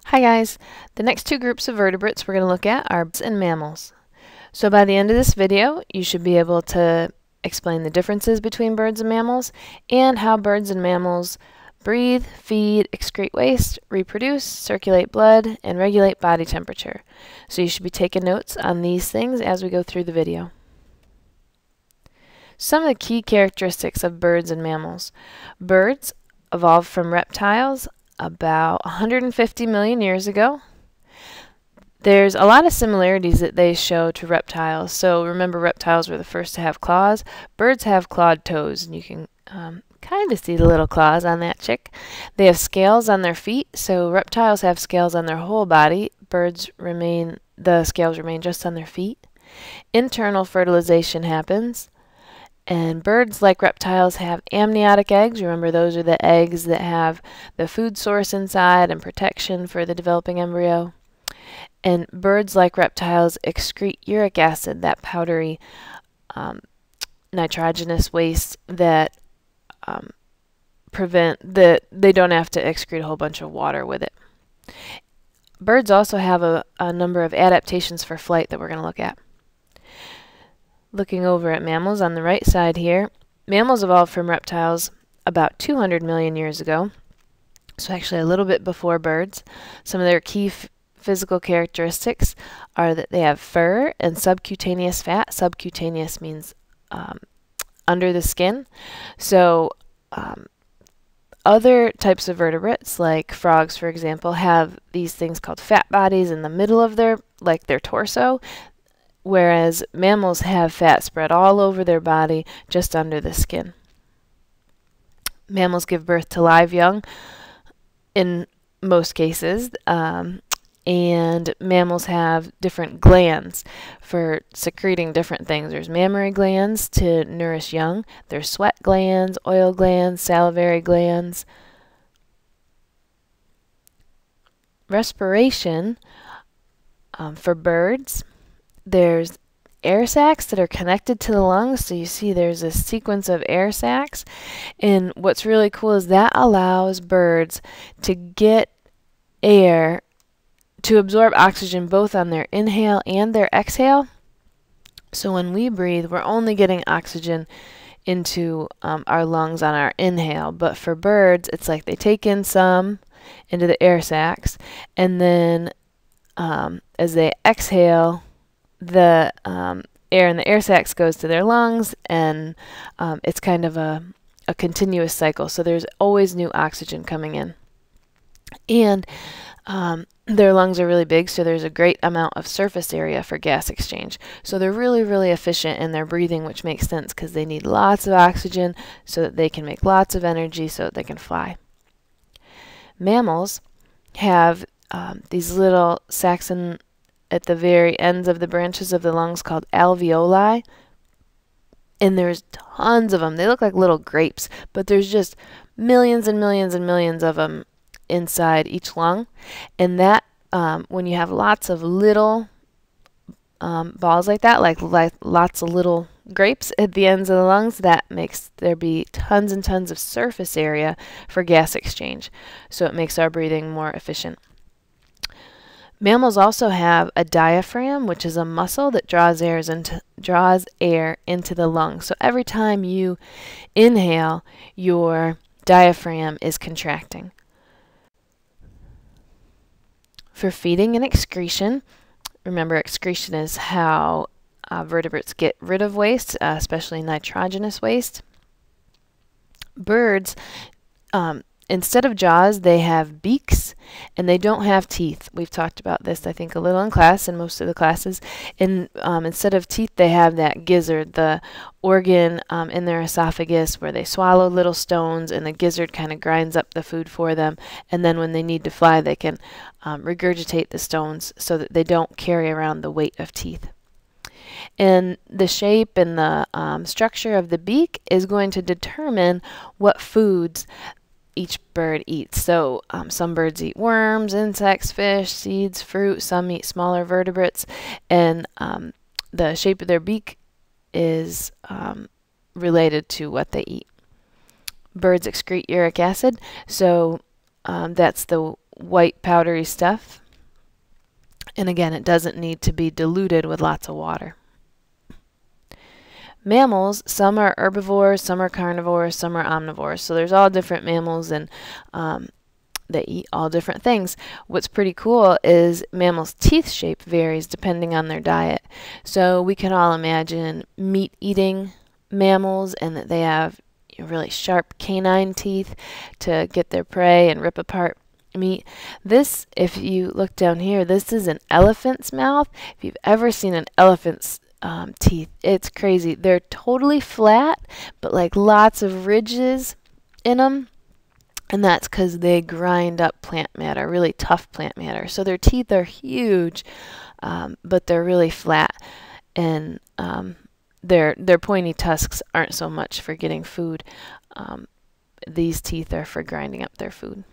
Hi guys, the next two groups of vertebrates we're going to look at are birds and mammals. So by the end of this video, you should be able to explain the differences between birds and mammals and how birds and mammals breathe, feed, excrete waste, reproduce, circulate blood, and regulate body temperature. So you should be taking notes on these things as we go through the video. Some of the key characteristics of birds and mammals. Birds evolved from reptiles about 150 million years ago. There's a lot of similarities that they show to reptiles. So remember, reptiles were the first to have claws. Birds have clawed toes, and you can kind of see the little claws on that chick. They have scales on their feet, so reptiles have scales on their whole body. The scales remain just on their feet. Internal fertilization happens. And birds, like reptiles, have amniotic eggs. Remember, those are the eggs that have the food source inside and protection for the developing embryo. And birds, like reptiles, excrete uric acid, that powdery nitrogenous waste that they don't have to excrete a whole bunch of water with it. Birds also have a number of adaptations for flight that we're going to look at. Looking over at mammals on the right side here, mammals evolved from reptiles about 200 million years ago, so actually a little bit before birds. Some of their key physical characteristics are that they have fur and subcutaneous fat. Subcutaneous means under the skin. So other types of vertebrates, like frogs for example, have these things called fat bodies in the middle of their torso, whereas mammals have fat spread all over their body just under the skin. Mammals give birth to live young in most cases, and mammals have different glands for secreting different things. There's mammary glands to nourish young. There's sweat glands, oil glands, salivary glands. Respiration for birds. There's air sacs that are connected to the lungs. So you see there's a sequence of air sacs. And what's really cool is that allows birds to get air, to absorb oxygen both on their inhale and their exhale. So when we breathe, we're only getting oxygen into our lungs on our inhale. But for birds, it's like they take in some into the air sacs, and then as they exhale, the air in the air sacs goes to their lungs, and it's kind of a continuous cycle. So there's always new oxygen coming in. And their lungs are really big, so there's a great amount of surface area for gas exchange. So they're really, really efficient in their breathing, which makes sense because they need lots of oxygen so that they can make lots of energy so that they can fly. Mammals have these little sacs at the very ends of the branches of the lungs called alveoli, and there's tons of them. They look like little grapes, but there's just millions and millions and millions of them inside each lung. And that when you have lots of little balls like that, like lots of little grapes at the ends of the lungs, that makes there be tons and tons of surface area for gas exchange, so it makes our breathing more efficient. Mammals also have a diaphragm, which is a muscle that draws air into the lungs. So every time you inhale, your diaphragm is contracting. For feeding and excretion, remember, excretion is how vertebrates get rid of waste, especially nitrogenous waste. Birds, instead of jaws, they have beaks, and they don't have teeth. We've talked about this, I think, a little in class, in most of the classes. And instead of teeth, they have that gizzard, the organ in their esophagus where they swallow little stones, and the gizzard kind of grinds up the food for them. And then when they need to fly, they can regurgitate the stones so that they don't carry around the weight of teeth. And the shape and the structure of the beak is going to determine what foods each bird eats. So some birds eat worms, insects, fish, seeds, fruit. Some eat smaller vertebrates, and the shape of their beak is related to what they eat. Birds excrete uric acid, so that's the white powdery stuff. And again, it doesn't need to be diluted with lots of water. Mammals, some are herbivores, some are carnivores, some are omnivores. So there's all different mammals, and they eat all different things. What's pretty cool is mammals' teeth shape varies depending on their diet. So we can all imagine meat-eating mammals, and that they have really sharp canine teeth to get their prey and rip apart meat. This, if you look down here, this is an elephant's mouth. If you've ever seen an elephant's teeth, it's crazy. They're totally flat, but like lots of ridges in them, and that's because they grind up plant matter, really tough plant matter. So their teeth are huge, but they're really flat, and their pointy tusks aren't so much for getting food. These teeth are for grinding up their food.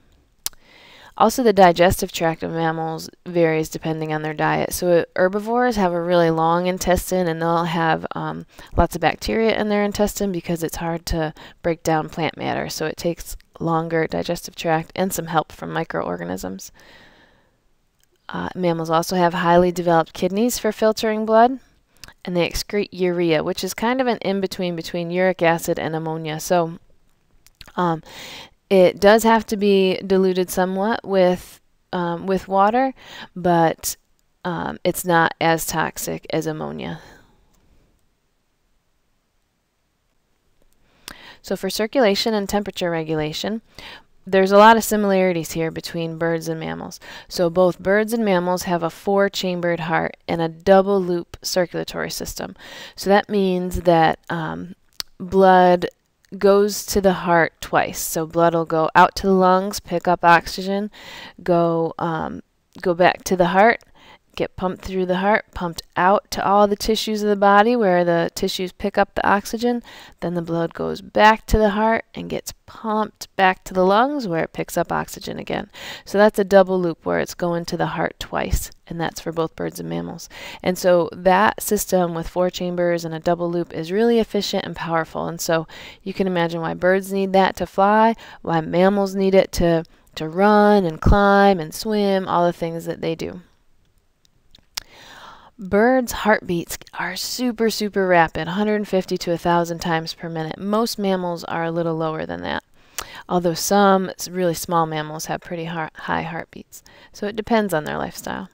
Also, the digestive tract of mammals varies depending on their diet. So herbivores have a really long intestine, and they'll have lots of bacteria in their intestine because it's hard to break down plant matter. So it takes longer digestive tract and some help from microorganisms. Mammals also have highly developed kidneys for filtering blood, and they excrete urea, which is kind of an in-between between uric acid and ammonia. So it does have to be diluted somewhat with water, but it's not as toxic as ammonia. So for circulation and temperature regulation, there's a lot of similarities here between birds and mammals. So both birds and mammals have a 4-chambered heart and a double loop circulatory system. So that means that blood goes to the heart twice. So blood will go out to the lungs, pick up oxygen, go back to the heart, get pumped through the heart, pumped out to all the tissues of the body where the tissues pick up the oxygen. Then the blood goes back to the heart and gets pumped back to the lungs where it picks up oxygen again. So that's a double loop where it's going to the heart twice, and that's for both birds and mammals. And so that system with 4 chambers and a double loop is really efficient and powerful. And so you can imagine why birds need that to fly, why mammals need it to run and climb and swim, all the things that they do. Birds' heartbeats are super, super rapid, 150 to 1,000 times per minute. Most mammals are a little lower than that, although some really small mammals have pretty high heartbeats. So it depends on their lifestyle.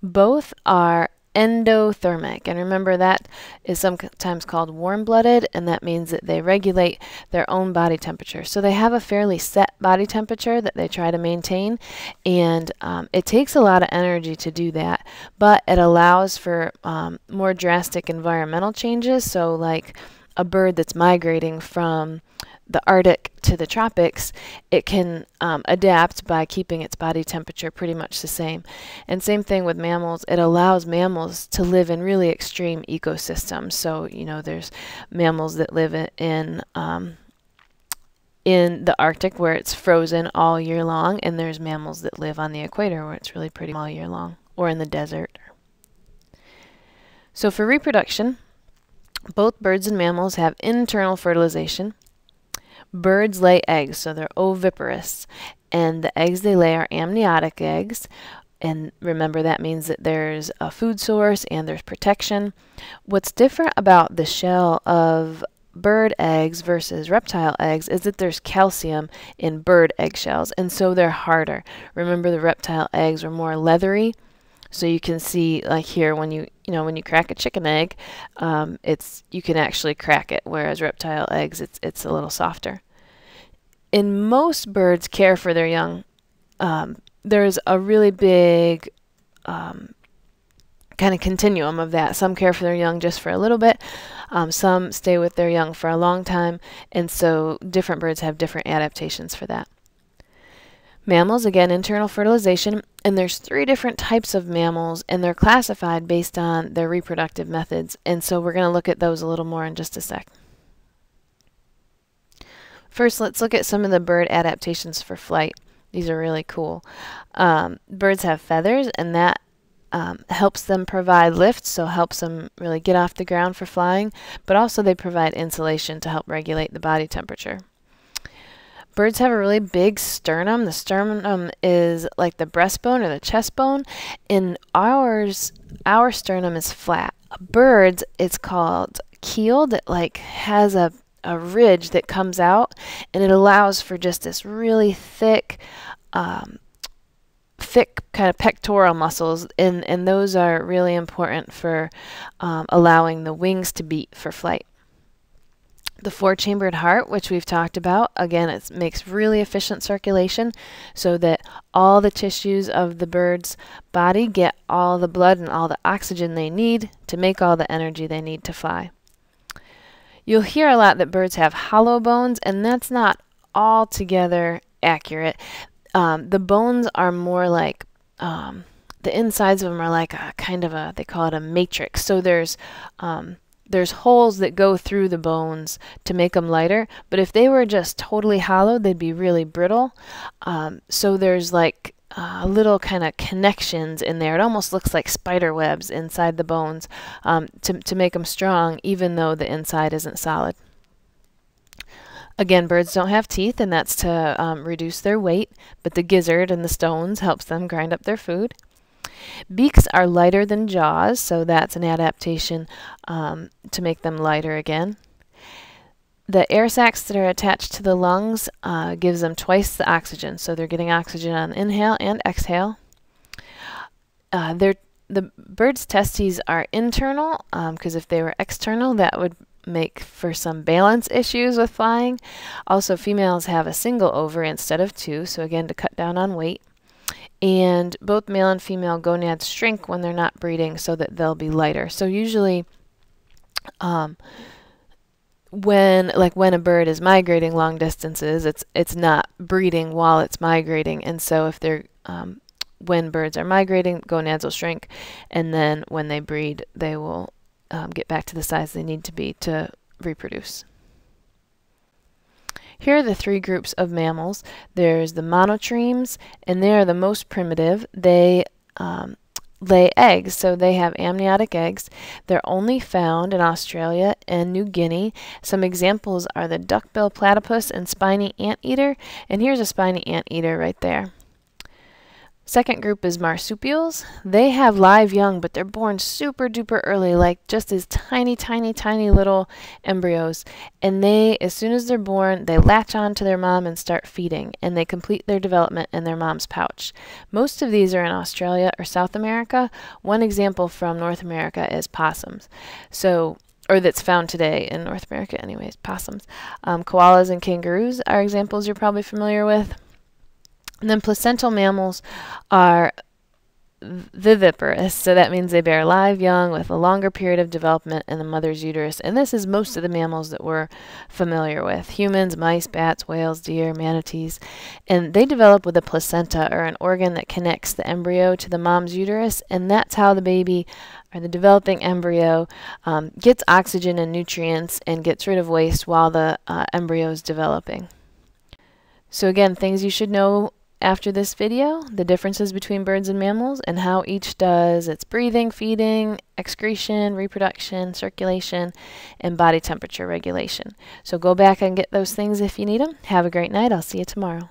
Both are endothermic, and remember that is sometimes called warm-blooded, and that means that they regulate their own body temperature. So they have a fairly set body temperature that they try to maintain, and it takes a lot of energy to do that, but it allows for more drastic environmental changes. So like a bird that's migrating from the Arctic to the tropics, it can adapt by keeping its body temperature pretty much the same. And same thing with mammals. It allows mammals to live in really extreme ecosystems. So, you know, there's mammals that live in the Arctic where it's frozen all year long, and there's mammals that live on the equator where it's really pretty all year long, or in the desert. So for reproduction, both birds and mammals have internal fertilization. Birds lay eggs, so they're oviparous, and the eggs they lay are amniotic eggs, and remember that means that there's a food source and there's protection. What's different about the shell of bird eggs versus reptile eggs is that there's calcium in bird eggshells, and so they're harder. Remember, the reptile eggs are more leathery, so you can see like here when you crack a chicken egg, you can actually crack it, whereas reptile eggs it's a little softer. In most birds care for their young, there's a really big kind of continuum of that. Some care for their young just for a little bit, some stay with their young for a long time, and so different birds have different adaptations for that. Mammals, again, internal fertilization, and there's 3 different types of mammals, and they're classified based on their reproductive methods, and so we're going to look at those a little more in just a sec. First, let's look at some of the bird adaptations for flight. These are really cool. Birds have feathers, and that helps them provide lift, so helps them really get off the ground for flying, but also they provide insulation to help regulate the body temperature. Birds have a really big sternum. The sternum is like the breastbone or the chest bone. In our sternum is flat. Birds, it's called keeled. It like has a ridge that comes out, and it allows for just this really thick kind of pectoral muscles, and those are really important for allowing the wings to beat for flight. The four-chambered heart, which we've talked about, again, it makes really efficient circulation so that all the tissues of the bird's body get all the blood and all the oxygen they need to make all the energy they need to fly. You'll hear a lot that birds have hollow bones, and that's not altogether accurate. The bones are more like, the insides of them are like a kind of a, they call it a matrix. So there's holes that go through the bones to make them lighter, but if they were just totally hollow, they'd be really brittle. So there's like little kind of connections in there. It almost looks like spider webs inside the bones to make them strong, even though the inside isn't solid. Again, birds don't have teeth, and that's to reduce their weight, but the gizzard and the stones helps them grind up their food. Beaks are lighter than jaws, so that's an adaptation to make them lighter again. The air sacs that are attached to the lungs gives them twice the oxygen, so they're getting oxygen on inhale and exhale. The bird's testes are internal, because if they were external, that would make for some balance issues with flying. Also, females have a single ovary instead of two, so again, to cut down on weight. And both male and female gonads shrink when they're not breeding so that they'll be lighter. So usually when a bird is migrating long distances, it's not breeding while it's migrating, and so if they're when birds are migrating, gonads will shrink, and then when they breed, they will get back to the size they need to be to reproduce. Here are the three groups of mammals. There's the monotremes, and they are the most primitive. They lay eggs, so they have amniotic eggs. They're only found in Australia and New Guinea. Some examples are the duckbill platypus and spiny anteater, and here's a spiny anteater right there. Second group is marsupials. They have live young, but they're born super duper early, like just as tiny, tiny, tiny little embryos. And they, as soon as they're born, they latch on to their mom and start feeding, and they complete their development in their mom's pouch. Most of these are in Australia or South America. One example from North America is possums. Or that's found today in North America anyways, possums. Koalas and kangaroos are examples you're probably familiar with. And then placental mammals are viviparous, so that means they bear live young with a longer period of development in the mother's uterus. And this is most of the mammals that we're familiar with: humans, mice, bats, whales, deer, manatees. And they develop with a placenta, or an organ that connects the embryo to the mom's uterus, and that's how the baby, or the developing embryo, gets oxygen and nutrients and gets rid of waste while the embryo is developing. So again, things you should know after this video: the differences between birds and mammals and how each does its breathing, feeding, excretion, reproduction, circulation, and body temperature regulation. So go back and get those things if you need them. Have a great night. I'll see you tomorrow.